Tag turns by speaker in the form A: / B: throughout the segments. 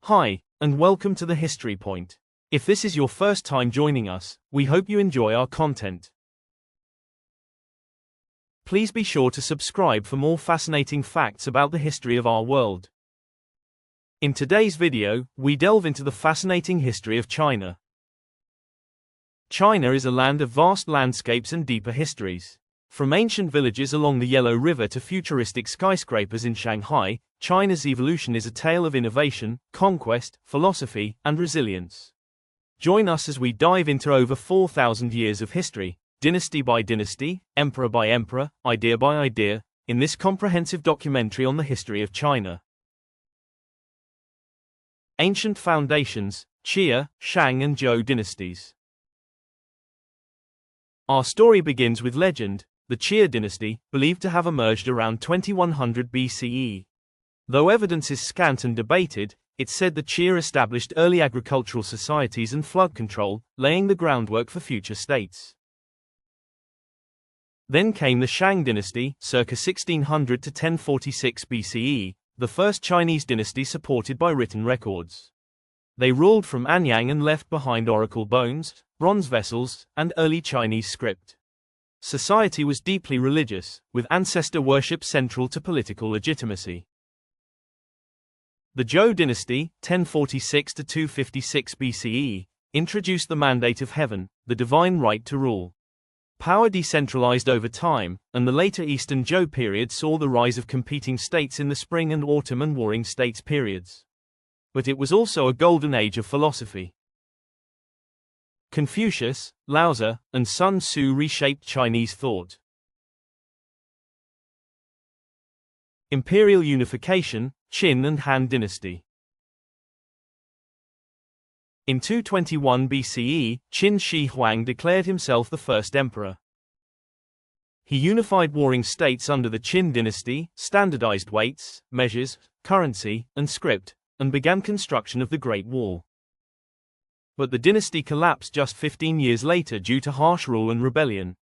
A: Hi, and welcome to the History Point. If this is your first time joining us, we hope you enjoy our content. Please be sure to subscribe for more fascinating facts about the history of our world. In today's video, we delve into the fascinating history of China. China is a land of vast landscapes and deeper histories. From ancient villages along the Yellow River to futuristic skyscrapers in Shanghai, China's evolution is a tale of innovation, conquest, philosophy, and resilience. Join us as we dive into over 4,000 years of history, dynasty by dynasty, emperor by emperor, idea by idea, in this comprehensive documentary on the history of China. Ancient foundations, Xia, Shang and Zhou dynasties. Our story begins with legend, the Xia dynasty, believed to have emerged around 2100 BCE. Though evidence is scant and debated, it's said that Xia established early agricultural societies and flood control, laying the groundwork for future states. Then came the Shang dynasty, circa 1600 to 1046 BCE, the first Chinese dynasty supported by written records. They ruled from Anyang and left behind oracle bones, bronze vessels, and early Chinese script. Society was deeply religious, with ancestor worship central to political legitimacy. The Zhou dynasty, 1046 to 256 BCE, introduced the mandate of heaven, the divine right to rule. Power decentralized over time, and the later Eastern Zhou period saw the rise of competing states in the Spring and Autumn and Warring States periods. But it was also a golden age of philosophy. Confucius, Laozi, and Sun Tzu reshaped Chinese thought. Imperial unification, Qin and Han dynasty. In 221 BCE, Qin Shi Huang declared himself the first emperor. He unified warring states under the Qin dynasty, standardized weights, measures, currency, and script, and began construction of the Great Wall. But the dynasty collapsed just 15 years later due to harsh rule and rebellion.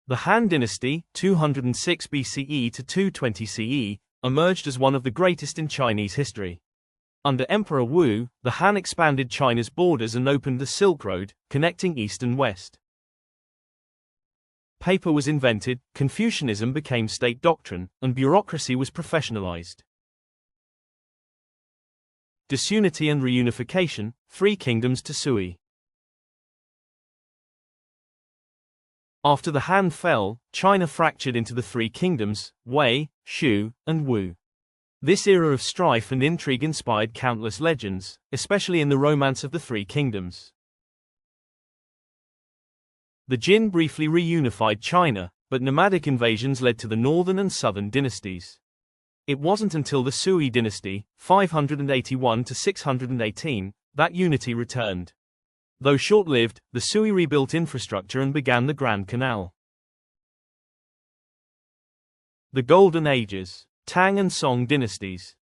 A: The Han dynasty, 206 BCE to 220 CE, emerged as one of the greatest in Chinese history. Under Emperor Wu, the Han expanded China's borders and opened the Silk Road, connecting East and West. Paper was invented, Confucianism became state doctrine, and bureaucracy was professionalized. Disunity and reunification, Three Kingdoms to Sui. After the Han fell, China fractured into the Three Kingdoms, Wei, Shu, and Wu. This era of strife and intrigue inspired countless legends, especially in the Romance of the Three Kingdoms. The Jin briefly reunified China, but nomadic invasions led to the northern and southern dynasties. It wasn't until the Sui dynasty, 581 to 618, that unity returned. Though short-lived, the Sui rebuilt infrastructure and began the Grand Canal. The Golden Ages, Tang and Song dynasties.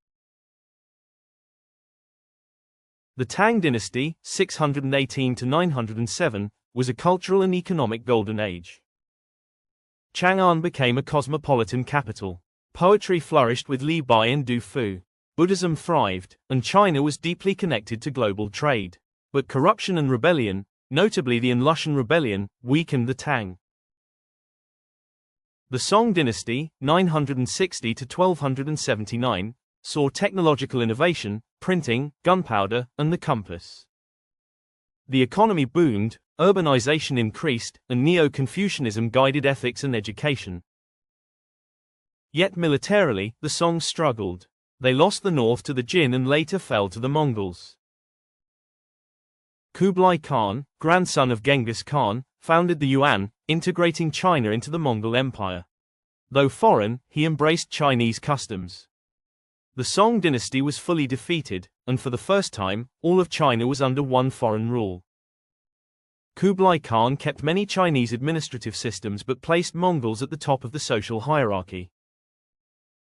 A: The Tang dynasty, 618 to 907, was a cultural and economic golden age. Chang'an became a cosmopolitan capital. Poetry flourished with Li Bai and Du Fu. Buddhism thrived, and China was deeply connected to global trade. But corruption and rebellion, notably the Enlushan Rebellion, weakened the Tang. The Song dynasty, 960 to 1279, saw technological innovation, printing, gunpowder, and the compass. The economy boomed, urbanization increased, and Neo-Confucianism guided ethics and education. Yet militarily, the Song struggled. They lost the north to the Jin and later fell to the Mongols. Kublai Khan, grandson of Genghis Khan, founded the Yuan, integrating China into the Mongol Empire. Though foreign, he embraced Chinese customs. The Song dynasty was fully defeated, and for the first time, all of China was under one foreign rule. Kublai Khan kept many Chinese administrative systems but placed Mongols at the top of the social hierarchy.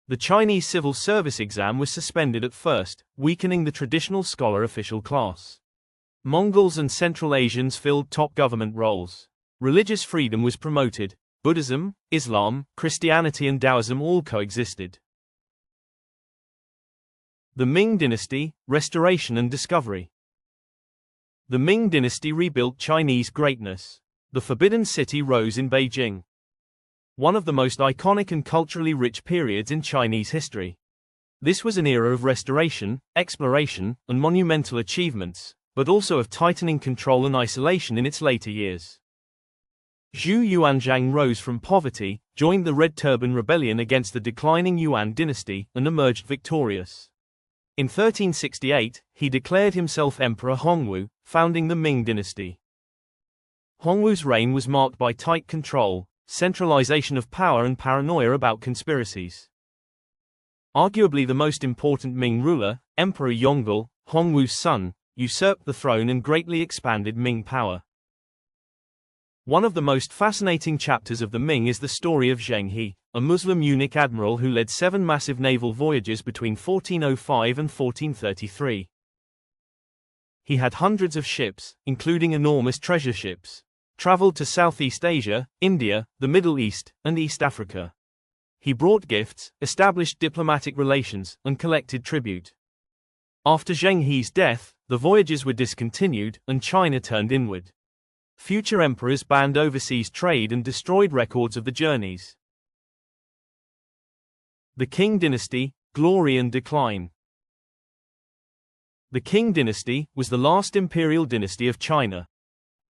A: The Chinese civil service exam was suspended at first, weakening the traditional scholar official class. Mongols and Central Asians filled top government roles. Religious freedom was promoted. Buddhism, Islam, Christianity and Taoism all coexisted. The Ming Dynasty, Restoration and Discovery. The Ming Dynasty rebuilt Chinese greatness. The Forbidden City rose in Beijing. One of the most iconic and culturally rich periods in Chinese history. This was an era of restoration, exploration, and monumental achievements, but also of tightening control and isolation in its later years. Zhu Yuanzhang rose from poverty, joined the Red Turban Rebellion against the declining Yuan dynasty, and emerged victorious. In 1368, he declared himself Emperor Hongwu, founding the Ming dynasty. Hongwu's reign was marked by tight control, centralization of power and paranoia about conspiracies. Arguably the most important Ming ruler, Emperor Yongle, Hongwu's son, usurped the throne and greatly expanded Ming power. One of the most fascinating chapters of the Ming is the story of Zheng He, a Muslim eunuch admiral who led 7 massive naval voyages between 1405 and 1433. He had hundreds of ships, including enormous treasure ships, traveled to Southeast Asia, India, the Middle East, and East Africa. He brought gifts, established diplomatic relations, and collected tribute. After Zheng He's death, the voyages were discontinued, and China turned inward. Future emperors banned overseas trade and destroyed records of the journeys. The Qing Dynasty, Glory and Decline. The Qing Dynasty was the last imperial dynasty of China.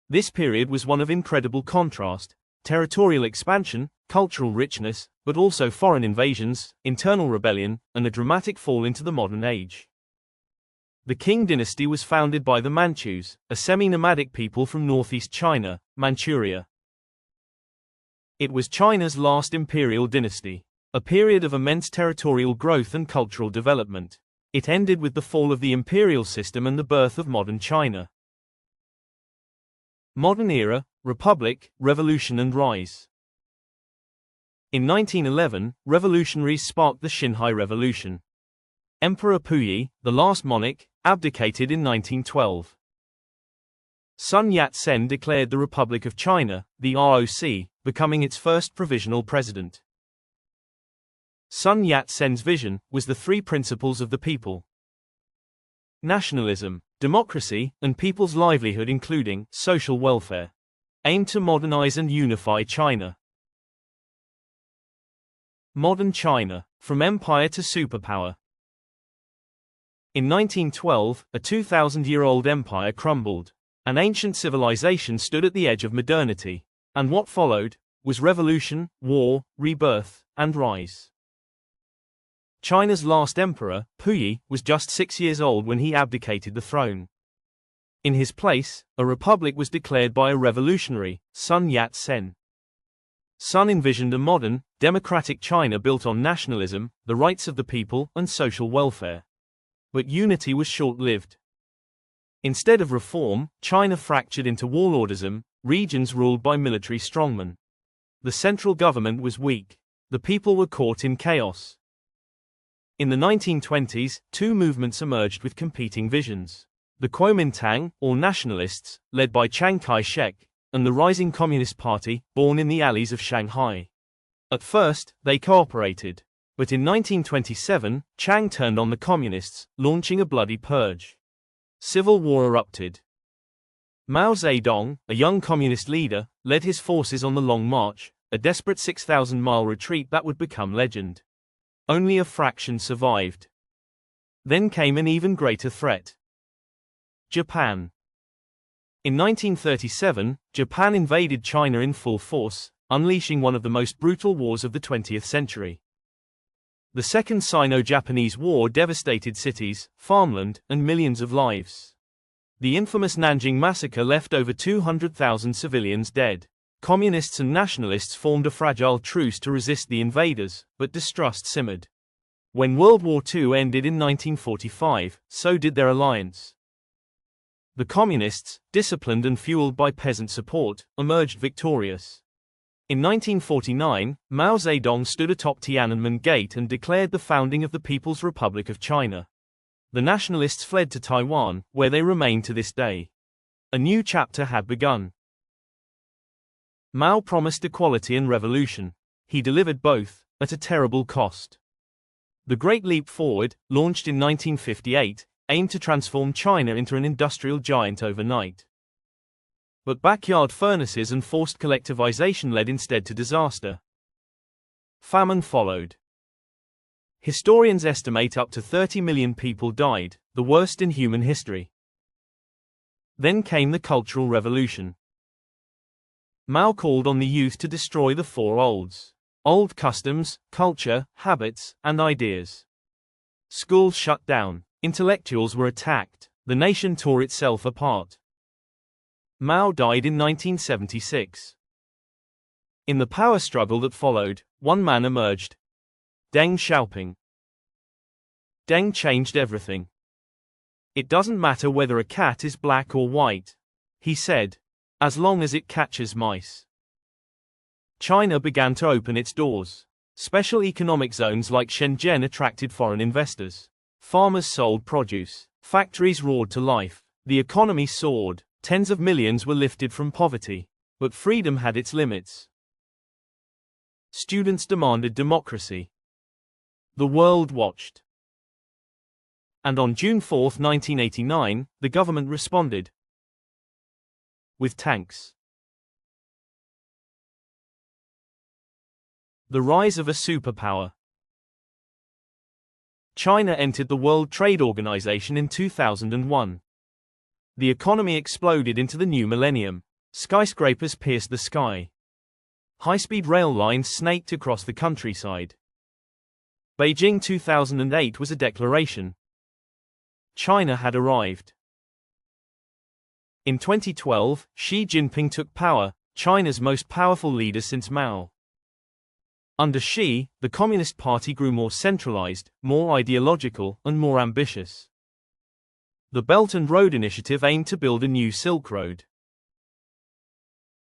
A: This period was one of incredible contrast, territorial expansion, cultural richness, but also foreign invasions, internal rebellion, and a dramatic fall into the modern age. The Qing dynasty was founded by the Manchus, a semi-nomadic people from northeast China, Manchuria. It was China's last imperial dynasty, a period of immense territorial growth and cultural development. It ended with the fall of the imperial system and the birth of modern China. Modern era, Republic, Revolution and Rise. In 1911, revolutionaries sparked the Xinhai Revolution. Emperor Puyi, the last monarch, abdicated in 1912. Sun Yat-sen declared the Republic of China, the ROC, becoming its first provisional president. Sun Yat-sen's vision was the 3 principles of the people: nationalism, democracy, and people's livelihood including social welfare, aimed to modernize and unify China. Modern China, from empire to superpower. In 1912, a 2,000-year-old empire crumbled. An ancient civilization stood at the edge of modernity, and what followed was revolution, war, rebirth, and rise. China's last emperor, Puyi, was just 6 years old when he abdicated the throne. In his place, a republic was declared by a revolutionary, Sun Yat-sen. Sun envisioned a modern, democratic China built on nationalism, the rights of the people, and social welfare. But unity was short-lived. Instead of reform, China fractured into warlordism, regions ruled by military strongmen. The central government was weak. The people were caught in chaos. In the 1920s, 2 movements emerged with competing visions: the Kuomintang, or nationalists, led by Chiang Kai-shek, and the rising Communist Party, born in the alleys of Shanghai. At first, they cooperated. But in 1927, Chiang turned on the communists, launching a bloody purge. Civil war erupted. Mao Zedong, a young communist leader, led his forces on the Long March, a desperate 6,000-mile retreat that would become legend. Only a fraction survived. Then came an even greater threat: Japan. In 1937, Japan invaded China in full force, unleashing one of the most brutal wars of the 20th century. The Second Sino-Japanese War devastated cities, farmland, and millions of lives. The infamous Nanjing Massacre left over 200,000 civilians dead. Communists and nationalists formed a fragile truce to resist the invaders, but distrust simmered. When World War II ended in 1945, so did their alliance. The Communists, disciplined and fueled by peasant support, emerged victorious. In 1949, Mao Zedong stood atop Tiananmen Gate and declared the founding of the People's Republic of China. The nationalists fled to Taiwan, where they remain to this day. A new chapter had begun. Mao promised equality and revolution. He delivered both, at a terrible cost. The Great Leap Forward, launched in 1958, aimed to transform China into an industrial giant overnight. But backyard furnaces and forced collectivization led instead to disaster. Famine followed. Historians estimate up to 30 million people died, the worst in human history. Then came the Cultural Revolution. Mao called on the youth to destroy the four olds: old customs, culture, habits, and ideas. Schools shut down. Intellectuals were attacked. The nation tore itself apart. Mao died in 1976. In the power struggle that followed, one man emerged: Deng Xiaoping. Deng changed everything. "It doesn't matter whether a cat is black or white," he said, "as long as it catches mice." China began to open its doors. Special economic zones like Shenzhen attracted foreign investors. Farmers sold produce. Factories roared to life. The economy soared. Tens of millions were lifted from poverty. But freedom had its limits. Students demanded democracy. The world watched. And on June 4, 1989, the government responded with tanks. The rise of a superpower. China entered the World Trade Organization in 2001. The economy exploded into the new millennium. Skyscrapers pierced the sky. High-speed rail lines snaked across the countryside. Beijing 2008 was a declaration. China had arrived. In 2012, Xi Jinping took power, China's most powerful leader since Mao. Under Xi, the Communist Party grew more centralized, more ideological, and more ambitious. The Belt and Road Initiative aimed to build a new Silk Road.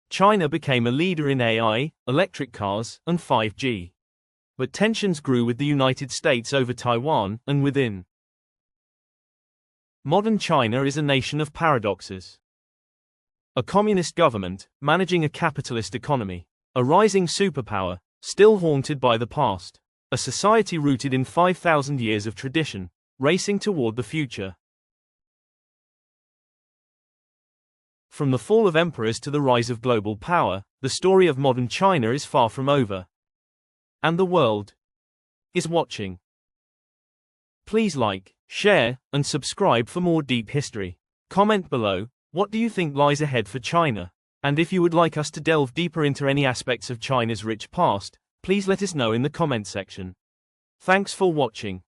A: China became a leader in AI, electric cars, and 5G. But tensions grew with the United States over Taiwan, and within. Modern China is a nation of paradoxes. A communist government, managing a capitalist economy. A rising superpower, still haunted by the past. A society rooted in 5,000 years of tradition, racing toward the future. From the fall of emperors to the rise of global power, the story of modern China is far from over. And the world is watching. Please like, share, and subscribe for more deep history. Comment below, what do you think lies ahead for China? And if you would like us to delve deeper into any aspects of China's rich past, please let us know in the comment section. Thanks for watching.